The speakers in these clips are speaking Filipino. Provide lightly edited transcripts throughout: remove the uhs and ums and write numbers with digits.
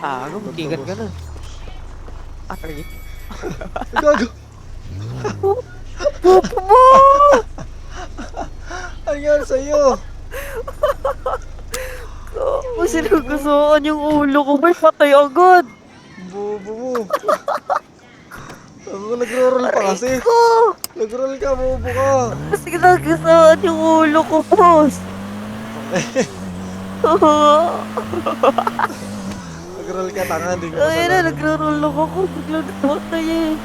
Gago, magkikat ka na. Aray. Gago! Pupo mo! Ano nangyari sa'yo? Gago, sinugusukan yung ulo ko. May patay agad. Bobo mo. Ako nagro-roll pa kasi. Ko! Nag-roll ka, bobo ka. Sinugusukan yung ulo ko, boss. Nag-roll ka, tanga. Hindi ko Ay na, kasalanan. nagro-roll ako. Biglang namatay eh.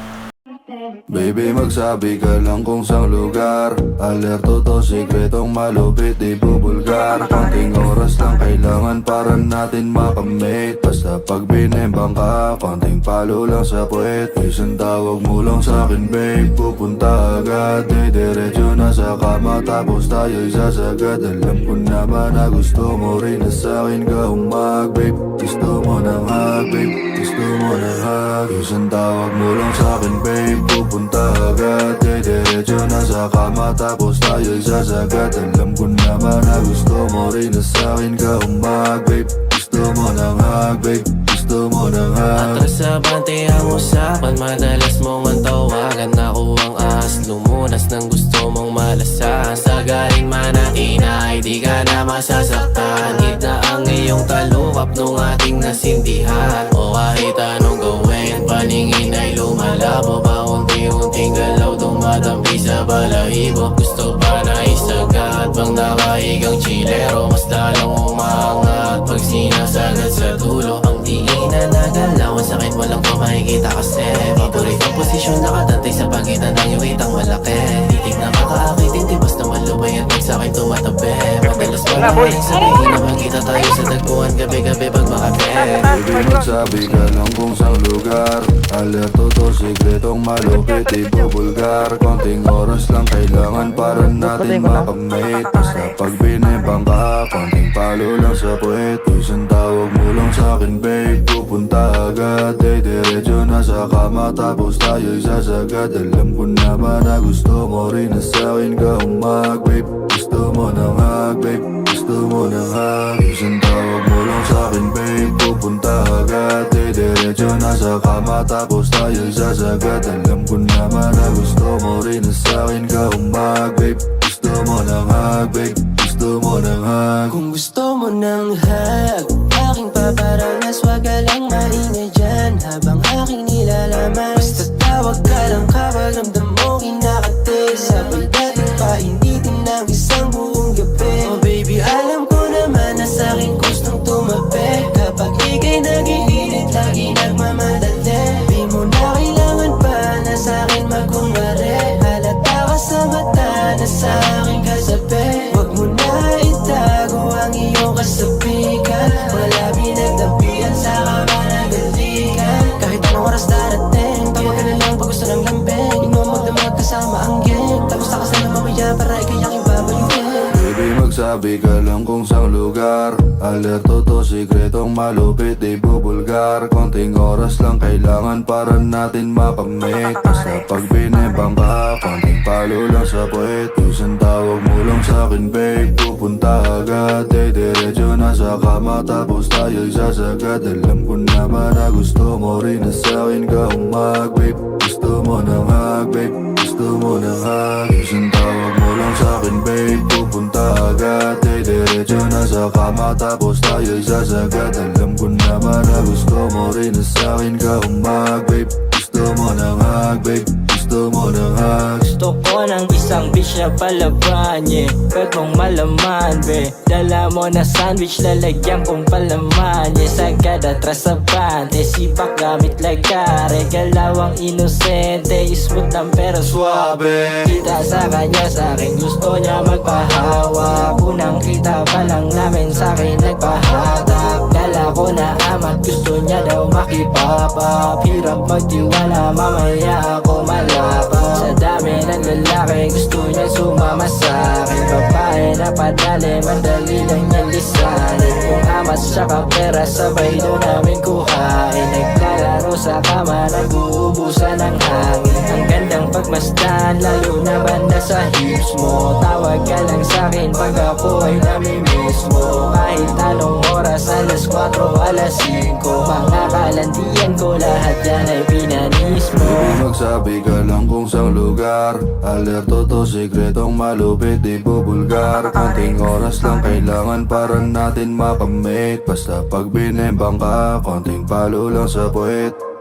Baby, magsabi ka lang kung sang lugar. Alerto to, sikretong malupit, di bubulgar. Konting oras lang kailangan para natin makamate. Basta pag binembang ka, konting palo lang sa puwet. Isang tawag mo lang sa'kin, babe, pupunta agad. Diretso na sa kama, tapos tayo'y sasagad. Alam ko naman na gusto mo rin na sa'kin ka umag, babe. Gusto mo ng hug, babe, gusto mo ng hug. Isang tawag mo lang sa'kin, babe, pupunta agad. Diretso na sa kama, tapos tayo'y sasagad. Alam ko naman na gusto mo rin na sa'kin ka umag, babe. Gusto mo ng hug, babe, gusto mo ng hug. Atras sa bantihan mo sa'kin, madalas mong ang tawagan. Ako ang ahas, lumunas ng gusto mong malasahan. Sa galing man ang ina, ay di ka na masasaktan. Kita ang iyong talukap nung ating nasindihan. O kahit anong gawin, paningin ay lumalabo. Paunti-unting galaw, dumadampi sa balahibo. Gusto pa na isagad, bang nakahigang chilero. Mas lalong umaangat pag sinasagad sa dulo. Ang diin na nagalaw, ang sakit mo lang to makikita kasi. Paboritong posisyon nakatantay sa pagitan ng iyong itang malaki. Titig na makaakitin, di basta malubay at pag sa'kin tumatabi. Madalas pa naman sabihin na magkita tayo sa tagpuan gabi-gabi pag makape. Baby, magsabi ka lang kung sang lugar. Alerto to, sikretong malupit, di bubulgar. Konting oras lang kailangan para natin makamate. Basta pag binembang ka, konting palo lang sa puwet. Isang tawag mo lang sa'kin, babe, pupunta agad. Diretso na sa kama, tapos tayo'y sasagad. Alam ko naman na gusto mo rin na sa'kin ka umag, babe. Gusto mo ng hug, babe, gusto mo ng hug. Isang tawag mo lang sa'kin, babe, pupunta agad. Diretso na sa kama, tapos tayo'y sasagad. Alam ko naman na gusto mo rin na sa'kin ka umag, babe. Gusto mo ng hug, babe, gusto mo ng hug. Kung gusto mo ng hug, aking paparanas, wag ka lang maingay dyan habang aking nilalaman. Basta tawag ka lang kapag ramdam mo kinakati. Sabay natin painitin ng isang buong gabi. Oh baby, alam ko naman na sa'kin gustong tumabi. Kapag ika'y nag-iinit, lagi nagmamadali. Di mo na kailangan pa na sa'kin magkunwari. Halata ka sa mata na sa'kin kasabi. Wag mo na itago ang iyong kasabihan. Wala pinagtabihan sa kamanagalikan. Kahit anong oras darating, tawag ka na lang pag gusto ng lambing. Di mo magdamag kasama ang gang. Tapos takas na lang mamaya para ikay aking babayuhin. Baby, magsabi ka lang kung sang lugar. Alerto to, sikretong malupit, di bubulgar. Konting oras lang kailangan para natin makamate. Basta pag binembang ka, konting palo lang sa puwet. Isang tawag mo lang sa'kin, babe, pupunta agad. Diretso na sa kama, tapos tayo'y sasagad. Alam ko naman na gusto mo rin na sa'kin ka umag, babe. Gusto mo ng hug, babe, gusto mo ng hug. Isang tawag mo lang sa'kin, babe, pupunta agad. Diretso na sa kama, tapos tayo'y sasagad. Alam ko naman na gusto mo rin na sa'kin ka umag, babe. Gusto mo ng hug, babe, gusto mo ng hug. Gusto ko ng isang bitch na palaban, yeah. Pwede mong malaman, be. Dala mo na sandwich, lalagyan kong palaman, yeah. Sagad atras sa bante, sipak gamit lagare. Galawang inosente, smooth lang pero suabe. Kita sa kanya, sa akin gusto niya magpahawa. Unang kita pa lang namin, sa akin nagpahatak. Dala ko na amat, gusto niya daw makipapa. Hirap magtiwala, mamaya ako malapa. Sa dami ng lalaki, gusto niya sumama sa'kin. Babae na padali, madali lang niya lisanin. Kung amas saka pera, sabay doon namin kuhain. Naglalaro sa kama, nag-uubusan ng hangin. Ang gandang pagmasdan, lalo na banda sa hips mo. Tawag ka lang sa'kin pag ako ay namimiss mo. Kahit anong oras, alas 4 alas 5 Mga kalandian ko, lahat yan ay pinanis mo. Baby, magsabi ka lang kung saan lugar. Alerto to, sikretong malupit, di bubulgar. Konting oras lang kailangan para natin makamit. Basta pag binembang ka, konting palo lang sa puwet.